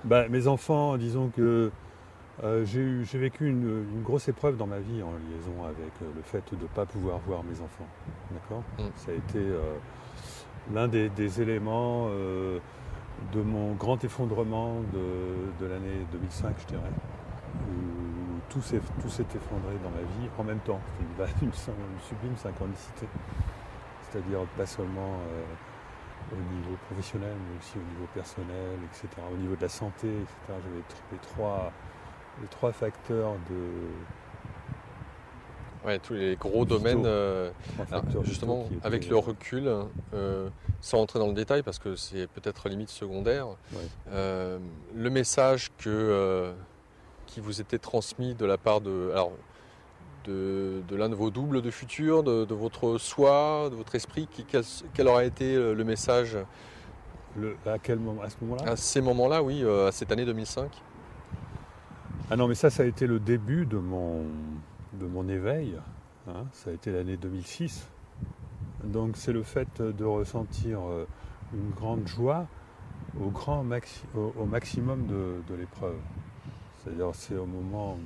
Mes enfants, disons que j'ai vécu une grosse épreuve dans ma vie en liaison avec le fait de ne pas pouvoir voir mes enfants. D'accord. Mm. Ça a été l'un des éléments de mon grand effondrement de l'année 2005, je dirais, où tout s'est effondré dans ma vie en même temps. C'est une sublime synchronicité. C'est-à-dire pas seulement au niveau professionnel, mais aussi au niveau personnel, etc. Au niveau de la santé, etc. J'avais les trois facteurs Ouais, tous les gros vitaux, domaines. Alors, vitaux justement, qui avec étaient, le recul, sans entrer dans le détail, parce que c'est peut-être limite secondaire, ouais. le message qui vous était transmis de la part de l'un de vos doubles de futur, de votre soi, de votre esprit, quel aurait été le message À quel moment, à ce moment-là? à ces moments-là, oui, à cette année 2005? Ah non, mais ça a été le début de mon éveil. Hein. Ça a été l'année 2006. Donc c'est le fait de ressentir une grande joie au maximum de l'épreuve. C'est-à-dire c'est au moment où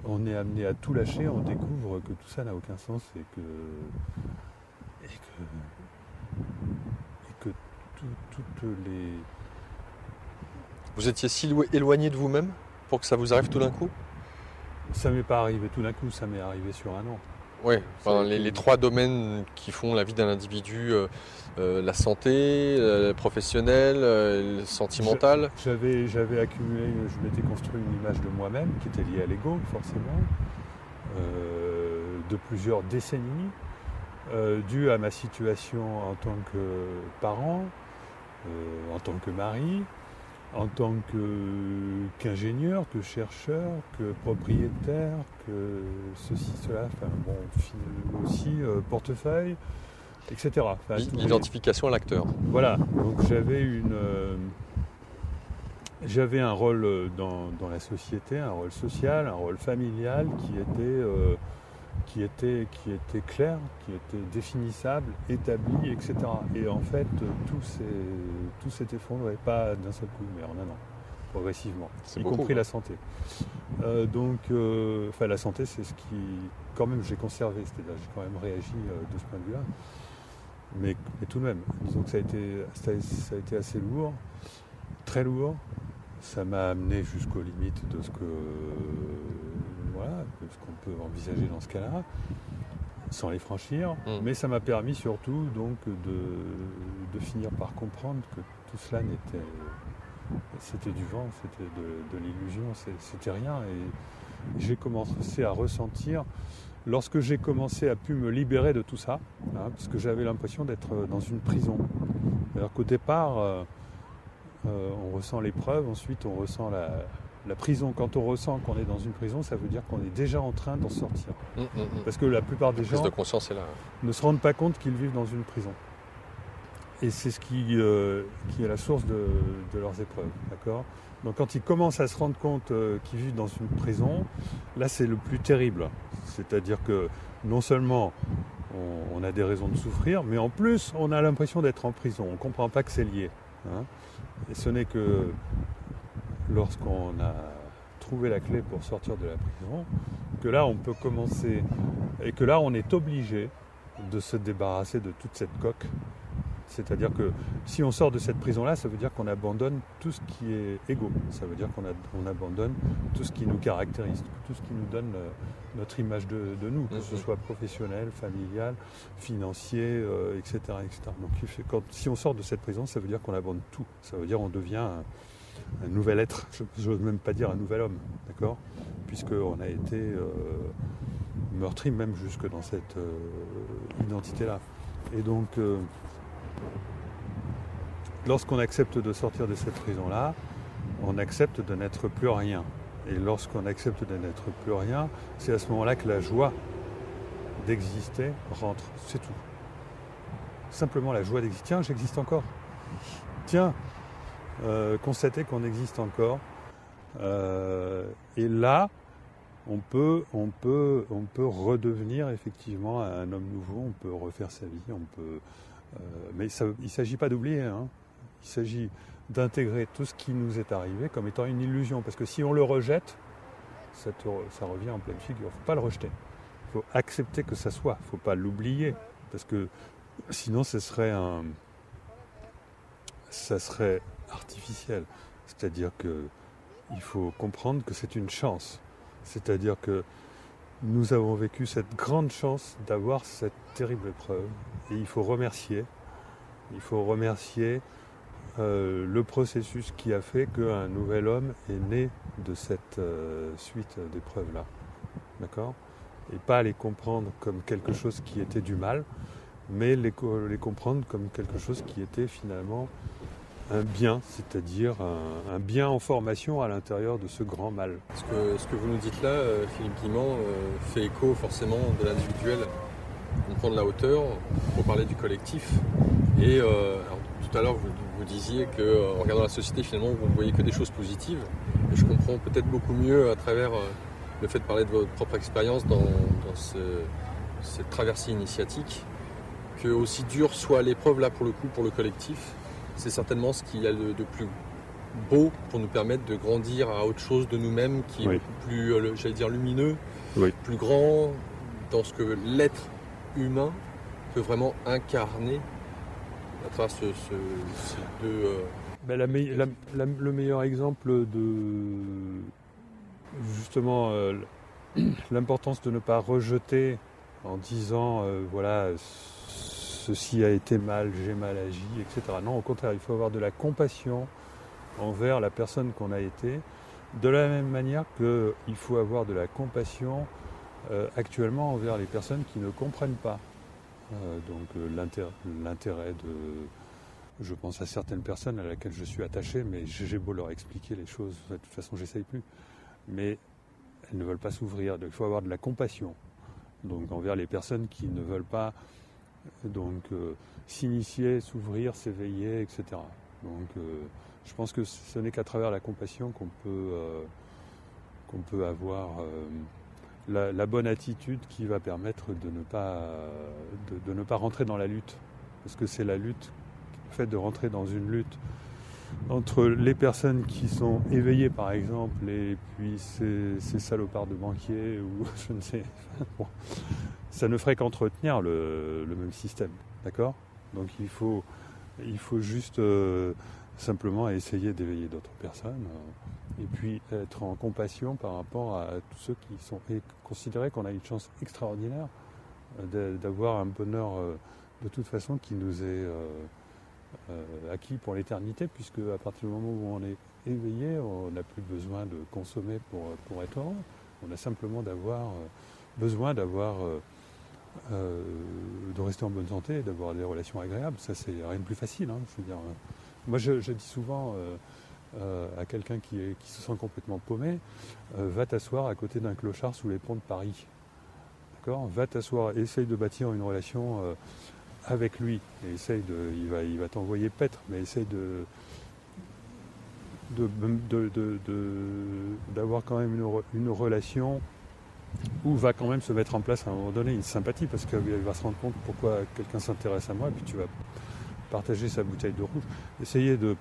on est amené à tout lâcher, on découvre que tout ça n'a aucun sens et que toutes les... Vous étiez si éloigné de vous-même pour que ça vous arrive tout d'un coup? Ça m'est pas arrivé tout d'un coup, ça m'est arrivé sur un an. Oui, Ça a les, été- les trois domaines qui font la vie d'un individu, la santé, le professionnel, le sentimental. J'avais accumulé, je m'étais construit une image de moi-même qui était liée à l'ego, forcément, de plusieurs décennies, due à ma situation en tant que parent, en tant que mari, en tant qu'ingénieur, que chercheur, que propriétaire, que ceci, cela, enfin bon, aussi portefeuille, etc. Enfin, L'identification à l'acteur. voilà, donc j'avais un rôle dans la société, un rôle social, un rôle familial qui était clair, qui était définissable, établi, etc. Et en fait, tout s'est effondré, pas d'un seul coup, mais en un an, progressivement, C'est y beaucoup, compris quoi. la santé. La santé, c'est ce qui, quand même, j'ai conservé, c'est-à-dire j'ai quand même réagi de ce point de vue-là. Mais tout de même, disons que ça a été assez lourd, très lourd. Ça m'a amené jusqu'aux limites de ce qu'on peut envisager dans ce cas-là, sans les franchir. Mm. Mais ça m'a permis surtout donc de finir par comprendre que tout cela c'était du vent, c'était de l'illusion, c'était rien. Et j'ai commencé à ressentir, lorsque j'ai commencé à pu me libérer de tout ça, hein, parce que j'avais l'impression d'être dans une prison. Alors qu'au départ, on ressent l'épreuve, ensuite on ressent la prison. Quand on ressent qu'on est dans une prison, ça veut dire qu'on est déjà en train d'en sortir. Parce que la plupart des La prise gens de conscience est là. ne se rendent pas compte qu'ils vivent dans une prison. Et c'est ce qui est la source de leurs épreuves. D'accord. Donc quand ils commencent à se rendre compte qu'ils vivent dans une prison, là c'est le plus terrible. C'est-à-dire que non seulement on a des raisons de souffrir, mais en plus on a l'impression d'être en prison. On ne comprend pas que c'est lié. Hein. Et ce n'est que lorsqu'on a trouvé la clé pour sortir de la prison, que là on peut commencer, et que là on est obligé de se débarrasser de toute cette coque. C'est-à-dire que si on sort de cette prison-là, ça veut dire qu'on abandonne tout ce qui est égo. Ça veut dire qu'on abandonne tout ce qui nous caractérise, tout ce qui nous donne notre image de nous, que ce soit professionnel, familial, financier, etc., etc. Donc si on sort de cette prison, ça veut dire qu'on abandonne tout. Ça veut dire qu'on devient un nouvel être. Je n'ose même pas dire un nouvel homme, d'accord ? Puisqu'on a été meurtri même jusque dans cette identité-là. Et donc... lorsqu'on accepte de sortir de cette prison-là, on accepte de n'être plus rien. Et lorsqu'on accepte de n'être plus rien, c'est à ce moment-là que la joie d'exister rentre. C'est tout. Simplement la joie d'exister. Tiens, j'existe encore. Tiens, constater qu'on existe encore. Et là, on peut redevenir effectivement un homme nouveau, on peut refaire sa vie, mais il ne s'agit pas d'oublier, hein. Il s'agit d'intégrer tout ce qui nous est arrivé comme étant une illusion. Parce que si on le rejette, ça revient en pleine figure. Il ne faut pas le rejeter. Il faut accepter que ça soit. Il ne faut pas l'oublier. Parce que sinon, ça serait artificiel. C'est-à-dire qu'il faut comprendre que c'est une chance. C'est-à-dire que nous avons vécu cette grande chance d'avoir cette terrible épreuve. Et il faut remercier. Le processus qui a fait qu'un nouvel homme est né de cette suite d'épreuves-là. D'accord ? Et pas les comprendre comme quelque chose qui était du mal, mais les comprendre comme quelque chose qui était finalement un bien, c'est-à-dire un bien en formation à l'intérieur de ce grand mal. Ce que vous nous dites là, Philippe Guimand, fait écho forcément de l'individuel. On prend de la hauteur pour parler du collectif. Et alors, tout à l'heure, vous disiez qu'en regardant la société, finalement, vous ne voyez que des choses positives. Et je comprends peut-être beaucoup mieux à travers le fait de parler de votre propre expérience dans cette traversée initiatique, que aussi dur soit l'épreuve là pour le coup pour le collectif, c'est certainement ce qu'il y a de plus beau pour nous permettre de grandir à autre chose de nous-mêmes qui est beaucoup plus, j'allais dire, lumineux, plus grand dans ce que l'être humain peut vraiment incarner à travers ces deux... Le meilleur exemple de justement l'importance de ne pas rejeter en disant voilà, ceci a été mal, j'ai mal agi, etc. Non, au contraire, il faut avoir de la compassion envers la personne qu'on a été, de la même manière qu'il faut avoir de la compassion actuellement envers les personnes qui ne comprennent pas. L'intérêt de... Je pense à certaines personnes à laquelle je suis attaché, mais j'ai beau leur expliquer les choses, de toute façon j'essaye plus. Mais elles ne veulent pas s'ouvrir, donc il faut avoir de la compassion donc, envers les personnes qui ne veulent pas s'initier, s'ouvrir, s'éveiller, etc. Donc je pense que ce n'est qu'à travers la compassion qu'on peut avoir la bonne attitude qui va permettre de ne pas rentrer dans la lutte. Parce que c'est la lutte, le fait de rentrer dans une lutte entre les personnes qui sont éveillées par exemple et puis ces salopards de banquiers ou je ne sais, bon, ça ne ferait qu'entretenir le même système, d'accord ? Donc il faut juste simplement essayer d'éveiller d'autres personnes et puis être en compassion par rapport à tous ceux qui sont et considérer qu'on a une chance extraordinaire d'avoir un bonheur de toute façon qui nous est acquis pour l'éternité, puisque à partir du moment où on est éveillé, on n'a plus besoin de consommer pour être heureux. On a simplement besoin de rester en bonne santé et d'avoir des relations agréables. Ça, c'est rien de plus facile. Hein. Je veux dire, moi, je dis souvent à quelqu'un qui se sent complètement paumé, va t'asseoir à côté d'un clochard sous les ponts de Paris. D'accord ? Va t'asseoir, essaye de bâtir une relation avec lui. Et il va t'envoyer paître, mais essaye d'avoir quand même une relation où va quand même se mettre en place à un moment donné une sympathie, parce qu'il va se rendre compte pourquoi quelqu'un s'intéresse à moi, et puis tu vas partager sa bouteille de rouge. Essayez de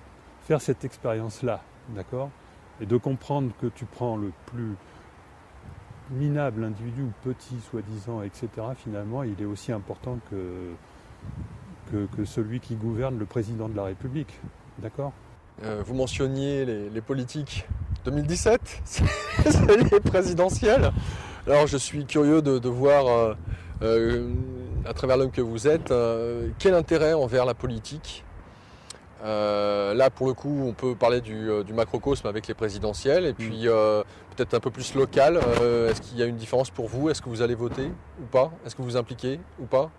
faire cette expérience-là, d'accord ? Et de comprendre que tu prends le plus minable individu, ou petit, soi-disant, etc., finalement, il est aussi important que celui qui gouverne, le président de la République, d'accord ? Vous mentionniez les politiques 2017, c'est les présidentielles. Alors je suis curieux de voir, à travers l'homme que vous êtes, quel intérêt envers la politique. Là pour le coup on peut parler du macrocosme avec les présidentielles et puis peut-être un peu plus local. Est-ce qu'il y a une différence pour vous ? Est-ce que vous allez voter ou pas ? Est-ce que vous vous impliquez ou pas ?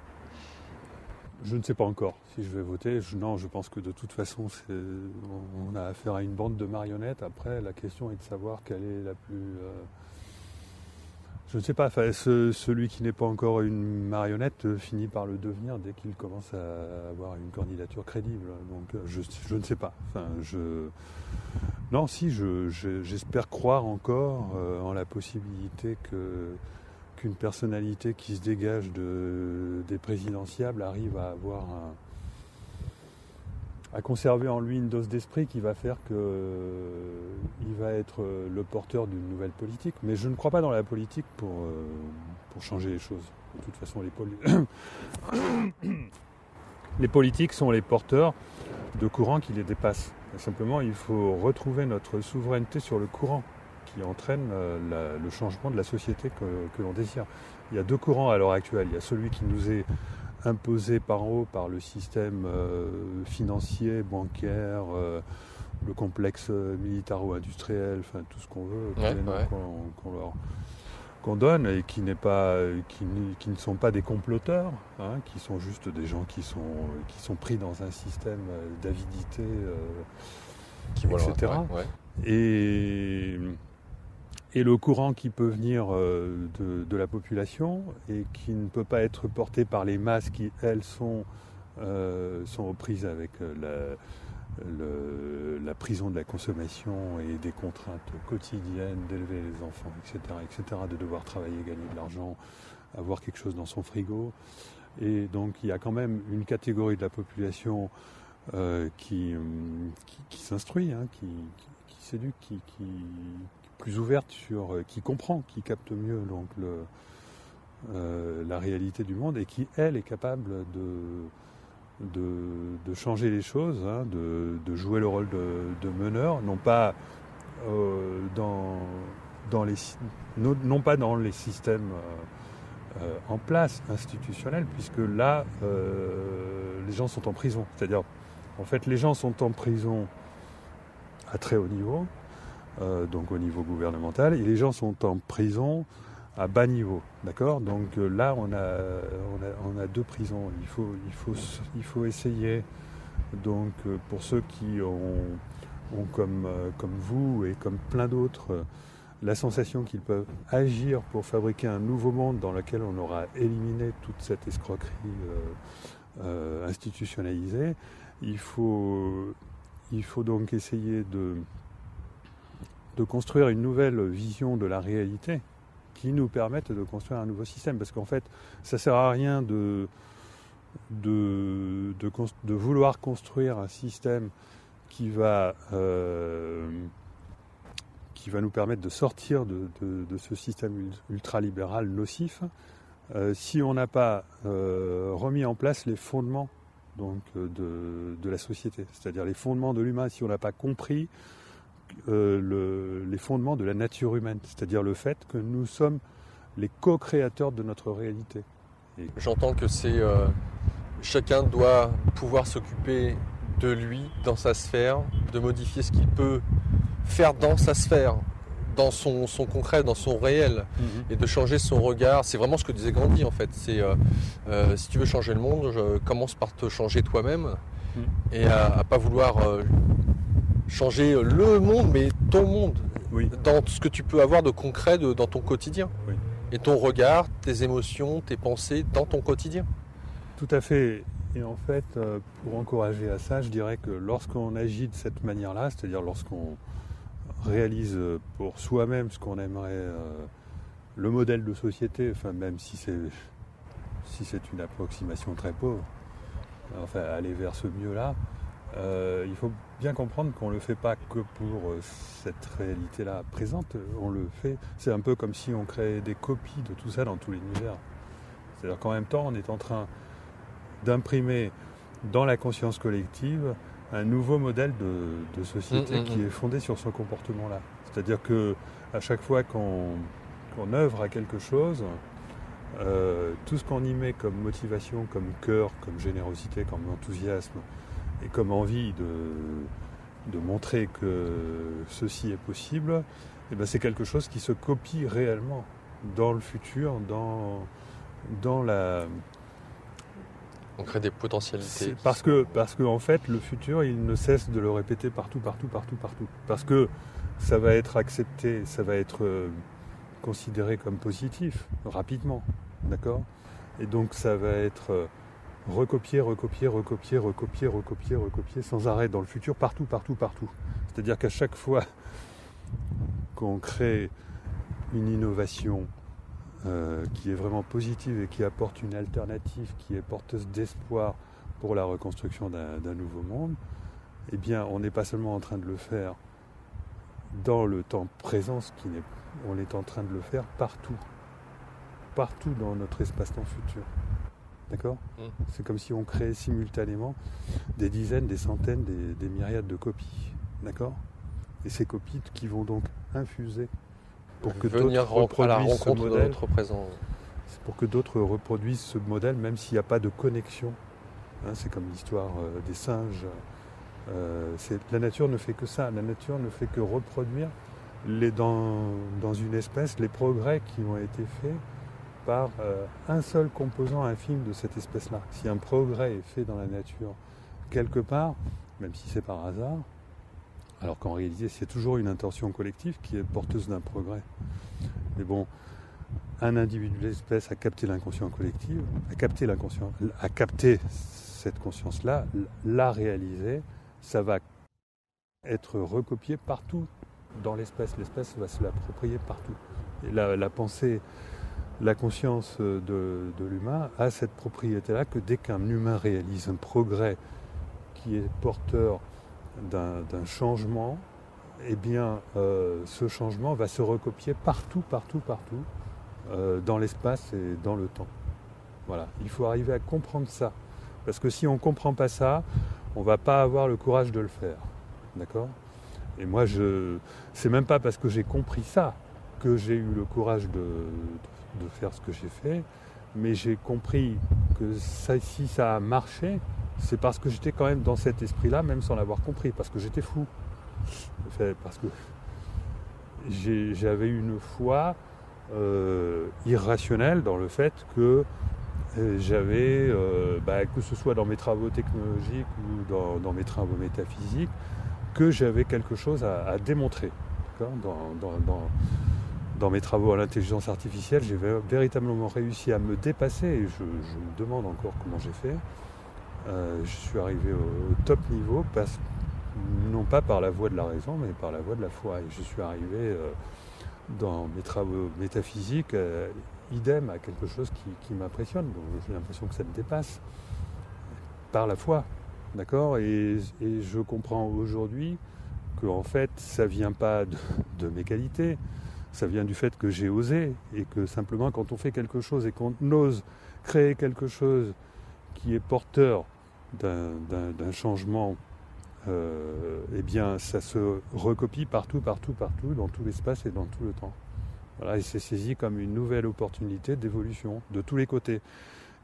Je ne sais pas encore si je vais voter. Non, je pense que de toute façon, on a affaire à une bande de marionnettes. Après, la question est de savoir quelle est la plus... je ne sais pas, celui qui n'est pas encore une marionnette finit par le devenir dès qu'il commence à avoir une candidature crédible. Donc je ne sais pas. Non, si, j'espère croire encore en la possibilité qu'une personnalité qui se dégage des présidentiables arrive à avoir à conserver en lui une dose d'esprit qui va faire qu'il va être le porteur d'une nouvelle politique. Mais je ne crois pas dans la politique pour changer les choses. De toute façon, les politiques sont les porteurs de courants qui les dépassent. Et simplement, il faut retrouver notre souveraineté sur le courant qui entraîne le changement de la société que l'on désire. Il y a deux courants à l'heure actuelle. Il y a celui qui nous est imposé par en haut par le système financier, bancaire, le complexe militaro-industriel, enfin tout ce qu'on veut, qu'on donne, et qui ne sont pas des comploteurs, hein, qui sont juste des gens qui sont pris dans un système d'avidité, etc. Et le courant qui peut venir de la population et qui ne peut pas être porté par les masses qui, elles, sont aux prises avec la prison de la consommation et des contraintes quotidiennes d'élever les enfants, etc., de devoir travailler, gagner de l'argent, avoir quelque chose dans son frigo. Et donc il y a quand même une catégorie de la population qui s'instruit, hein, qui s'éduque, qui plus ouverte qui comprend, qui capte mieux donc la réalité du monde et qui, elle, est capable de changer les choses, hein, de jouer le rôle de meneur, non pas dans les systèmes en place institutionnels, puisque là, les gens sont en prison. C'est-à-dire, en fait, les gens sont en prison à très haut niveau, donc au niveau gouvernemental, et les gens sont en prison à bas niveau, d'accord. Donc là, on a deux prisons. Il faut essayer, donc pour ceux qui ont comme vous et comme plein d'autres, la sensation qu'ils peuvent agir pour fabriquer un nouveau monde dans lequel on aura éliminé toute cette escroquerie institutionnalisée. Il faut donc essayer de construire une nouvelle vision de la réalité qui nous permette de construire un nouveau système. Parce qu'en fait, ça ne sert à rien de vouloir construire un système qui va nous permettre de sortir de ce système ultralibéral nocif si on n'a pas remis en place les fondements donc, de la société, c'est-à-dire les fondements de l'humain, si on n'a pas compris les fondements de la nature humaine, c'est-à-dire le fait que nous sommes les co-créateurs de notre réalité. J'entends que chacun doit pouvoir s'occuper de lui, dans sa sphère, de modifier ce qu'il peut faire dans sa sphère, dans son concret, dans son réel, et de changer son regard. C'est vraiment ce que disait Gandhi en fait. C'est si tu veux changer le monde, commence par te changer toi-même, et à pas vouloir changer le monde, mais ton monde, dans ce que tu peux avoir de concret dans ton quotidien. Oui. Et ton regard, tes émotions, tes pensées dans ton quotidien. Tout à fait. Et en fait, pour encourager à ça, je dirais que lorsqu'on agit de cette manière-là, c'est-à-dire lorsqu'on réalise pour soi-même ce qu'on aimerait, le modèle de société, enfin même si c'est une approximation très pauvre, enfin aller vers ce mieux-là, il faut bien comprendre qu'on ne le fait pas que pour cette réalité-là présente, on le fait, c'est un peu comme si on créait des copies de tout ça dans tout l'univers. C'est-à-dire qu'en même temps, on est en train d'imprimer dans la conscience collective un nouveau modèle de société qui est fondé sur ce comportement-là. C'est-à-dire qu'à chaque fois qu'on œuvre à quelque chose, tout ce qu'on y met comme motivation, comme cœur, comme générosité, comme enthousiasme, et comme envie de montrer que ceci est possible, et ben c'est quelque chose qui se copie réellement dans le futur, dans la... On crée des potentialités. Parce que en fait, le futur, il ne cesse de le répéter partout. Parce que ça va être accepté, ça va être considéré comme positif, rapidement, d'accord ? Et donc ça va être... recopier sans arrêt dans le futur, partout. C'est-à-dire qu'à chaque fois qu'on crée une innovation qui est vraiment positive et qui apporte une alternative, qui est porteuse d'espoir pour la reconstruction d'un nouveau monde, eh bien, on n'est pas seulement en train de le faire dans le temps présent, on est en train de le faire partout dans notre espace-temps futur. D'accord ? C'est comme si on créait simultanément des dizaines, des centaines, des myriades de copies. D'accord ? Et ces copies qui vont donc infuser pour que venir d'autres à la reproduisent rencontre ce de modèle. notre présent. C'est pour que d'autres reproduisent ce modèle, même s'il n'y a pas de connexion. C'est comme l'histoire des singes. La nature ne fait que ça. La nature ne fait que reproduire dans une espèce les progrès qui ont été faits par un seul composant infime de cette espèce-là. Si un progrès est fait dans la nature quelque part, même si c'est par hasard, alors qu'en réalité c'est toujours une intention collective qui est porteuse d'un progrès. Mais bon, un individu de l'espèce a capté l'inconscient collectif, a capté cette conscience-là, l'a réalisée, ça va être recopié partout dans l'espèce. L'espèce va se l'approprier partout. Et la pensée, la conscience de l'humain a cette propriété-là que dès qu'un humain réalise un progrès qui est porteur d'un changement, eh bien ce changement va se recopier partout, dans l'espace et dans le temps. Voilà, il faut arriver à comprendre ça. Parce que si on ne comprend pas ça, on ne va pas avoir le courage de le faire. D'accord ? Et moi, c'est même pas parce que j'ai compris ça que j'ai eu le courage de faire ce que j'ai fait, mais j'ai compris que si ça a marché, c'est parce que j'étais quand même dans cet esprit-là, même sans l'avoir compris, parce que j'étais fou. Parce que j'avais une foi irrationnelle dans le fait que j'avais, que ce soit dans mes travaux technologiques ou dans mes travaux métaphysiques, que j'avais quelque chose à démontrer. Dans mes travaux à l'intelligence artificielle, j'ai véritablement réussi à me dépasser et je me demande encore comment j'ai fait. Je suis arrivé au top niveau, non pas par la voie de la raison, mais par la voie de la foi. Et je suis arrivé dans mes travaux métaphysiques, idem à quelque chose qui m'impressionne. Donc j'ai l'impression que ça me dépasse par la foi. D'accord ? Et je comprends aujourd'hui que en fait, ça ne vient pas de mes qualités, ça vient du fait que j'ai osé et que simplement quand on fait quelque chose et qu'on ose créer quelque chose qui est porteur d'un changement, eh bien ça se recopie partout, dans tout l'espace et dans tout le temps. Voilà, et c'est saisi comme une nouvelle opportunité d'évolution de tous les côtés.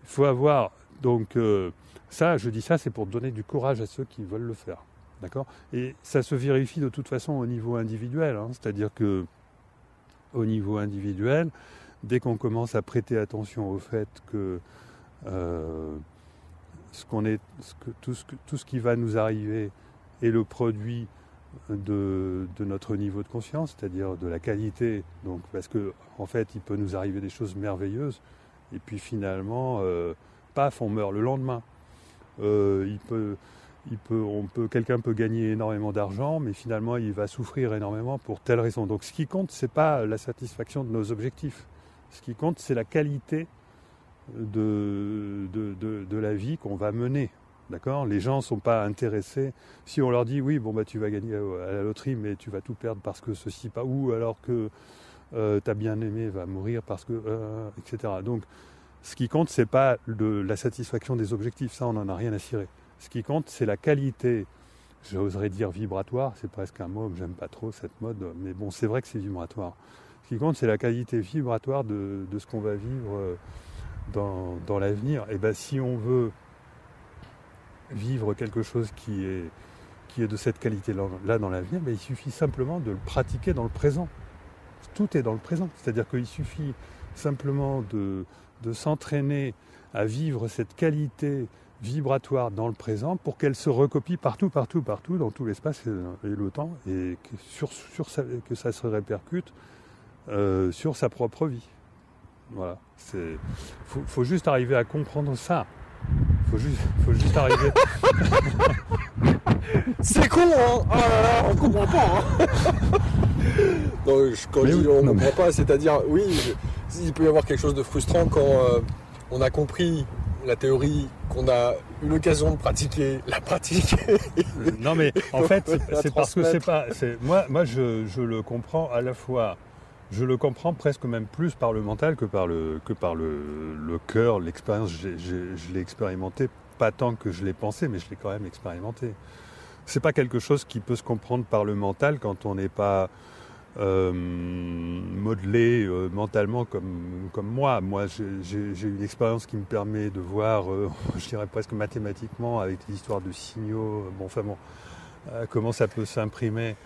Il faut avoir, donc je dis ça, c'est pour donner du courage à ceux qui veulent le faire. D'accord ? Et ça se vérifie de toute façon au niveau individuel, c'est-à-dire que au niveau individuel, dès qu'on commence à prêter attention au fait que tout ce qui va nous arriver est le produit de notre niveau de conscience, c'est-à-dire de la qualité, donc parce que en fait il peut nous arriver des choses merveilleuses et puis finalement paf, on meurt le lendemain. Quelqu'un peut gagner énormément d'argent, mais finalement il va souffrir énormément pour telle raison. Donc ce qui compte, c'est pas la satisfaction de nos objectifs. Ce qui compte, c'est la qualité de la vie qu'on va mener. D'accord ? Les gens ne sont pas intéressés. Si on leur dit oui, tu vas gagner à la loterie, mais tu vas tout perdre parce que ceci, pas ou alors que ta bien-aimé va mourir parce que etc. Donc ce qui compte, c'est pas la satisfaction des objectifs. Ça, on n'en a rien à cirer. Ce qui compte, c'est la qualité, j'oserais dire vibratoire, c'est presque un mot que j'aime pas trop, cette mode, mais bon, c'est vrai que c'est vibratoire. Ce qui compte, c'est la qualité vibratoire de ce qu'on va vivre dans l'avenir. Et bien, si on veut vivre quelque chose qui est de cette qualité-là dans l'avenir, il suffit simplement de le pratiquer dans le présent. Tout est dans le présent. C'est-à-dire qu'il suffit simplement de s'entraîner à vivre cette qualité vibratoire dans le présent pour qu'elle se recopie partout, dans tout l'espace et le temps, et que ça se répercute sur sa propre vie. Voilà. Faut juste arriver à comprendre ça. Faut juste arriver. C'est con, hein. Oh là là, on comprend pas, hein. Non, quand je dis on comprend pas, c'est-à-dire, oui, il peut y avoir quelque chose de frustrant quand on a compris la théorie qu'on a eu l'occasion de pratiquer, la pratique. Non mais en fait c'est parce que c'est pas. Moi je le comprends à la fois. Je le comprends presque même plus par le mental que par le cœur, l'expérience. Je l'ai expérimenté, pas tant que je l'ai pensé, mais je l'ai quand même expérimenté. C'est pas quelque chose qui peut se comprendre par le mental quand on n'est pas modelé mentalement comme moi. Moi, j'ai une expérience qui me permet de voir, je dirais presque mathématiquement, avec des histoires de signaux, comment ça peut s'imprimer,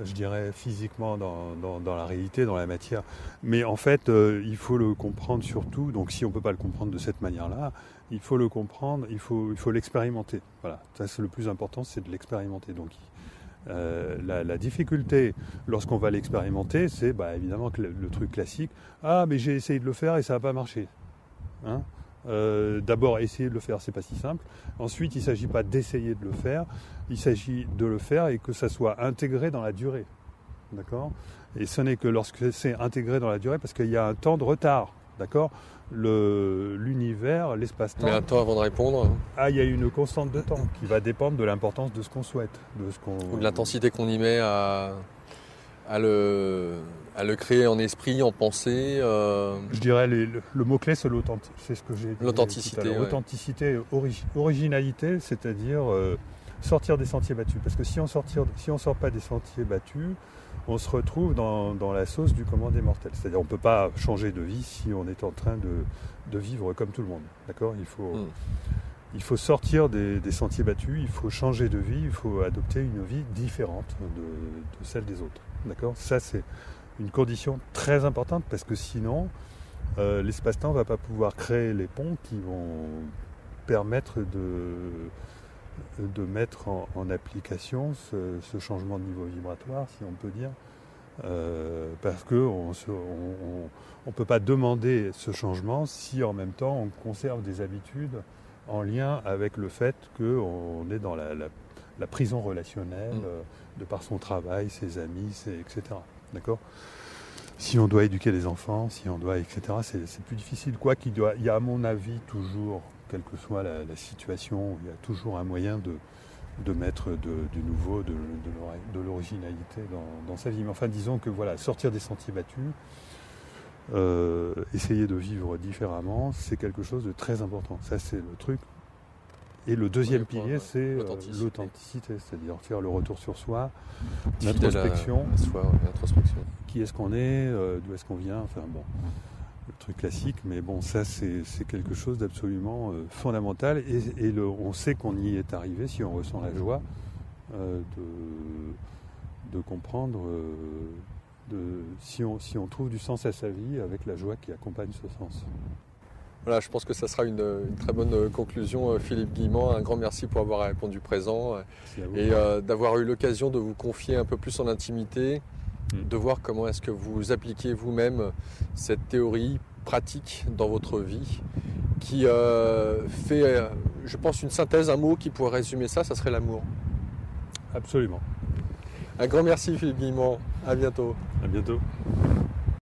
je dirais, physiquement dans la réalité, dans la matière. Mais en fait, il faut le comprendre surtout. Donc si on ne peut pas le comprendre de cette manière-là, il faut le comprendre, il faut l'expérimenter. Voilà, ça c'est le plus important, c'est de l'expérimenter. Donc la difficulté lorsqu'on va l'expérimenter, c'est évidemment que le truc classique. Ah, mais j'ai essayé de le faire et ça n'a pas marché. Hein, d'abord, essayer de le faire, c'est pas si simple. Ensuite, il ne s'agit pas d'essayer de le faire, il s'agit de le faire et que ça soit intégré dans la durée. D'accord ? Et ce n'est que lorsque c'est intégré dans la durée, parce qu'il y a un temps de retard. D'accord ? L'univers, l'espace-temps. Mais un temps avant de répondre. Ah, il y a une constante de temps qui va dépendre de l'importance de ce qu'on souhaite. Ou de l'intensité qu'on y met à le créer en esprit, en pensée. Je dirais le mot-clé, c'est l'authenticité. C'est ce que j'ai dit. L'authenticité. Ouais. Authenticité, originalité, c'est-à-dire sortir des sentiers battus. Parce que si on sort pas des sentiers battus, on se retrouve dans la sauce du commun des mortels. C'est-à-dire on ne peut pas changer de vie si on est en train de vivre comme tout le monde. D'accord ? Il faut sortir des sentiers battus, il faut changer de vie, il faut adopter une vie différente de celle des autres. D'accord ? Ça, c'est une condition très importante parce que sinon, l'espace-temps ne va pas pouvoir créer les ponts qui vont permettre de mettre en application ce changement de niveau vibratoire, si on peut dire, parce qu'on ne peut pas demander ce changement si en même temps on conserve des habitudes en lien avec le fait qu'on est dans la prison relationnelle, de par son travail, ses amis, etc. D'accord ? Si on doit éduquer les enfants, si on doit, etc., c'est plus difficile. Il y a à mon avis toujours, quelle que soit la situation, il y a toujours un moyen de mettre du nouveau, de l'originalité dans sa vie. Mais enfin, disons que voilà, sortir des sentiers battus, essayer de vivre différemment, c'est quelque chose de très important. Ça, c'est le truc. Et le deuxième pilier, c'est l'authenticité, c'est-à-dire faire le retour sur soi, l'introspection. L'introspection. Qui est-ce qu'on est, d'où est-ce qu'on vient, enfin bon, le truc classique, mais bon, ça c'est quelque chose d'absolument fondamental et on sait qu'on y est arrivé si on ressent la joie de comprendre, si on trouve du sens à sa vie avec la joie qui accompagne ce sens. Voilà, je pense que ça sera une très bonne conclusion, Philippe Guillemant. Un grand merci pour avoir répondu présent et d'avoir eu l'occasion de vous confier un peu plus en intimité, de voir comment est-ce que vous appliquez vous-même cette théorie pratique dans votre vie qui fait, je pense, une synthèse, un mot qui pourrait résumer ça serait l'amour. Absolument. Un grand merci, Philippe Guillemant. À bientôt. À bientôt.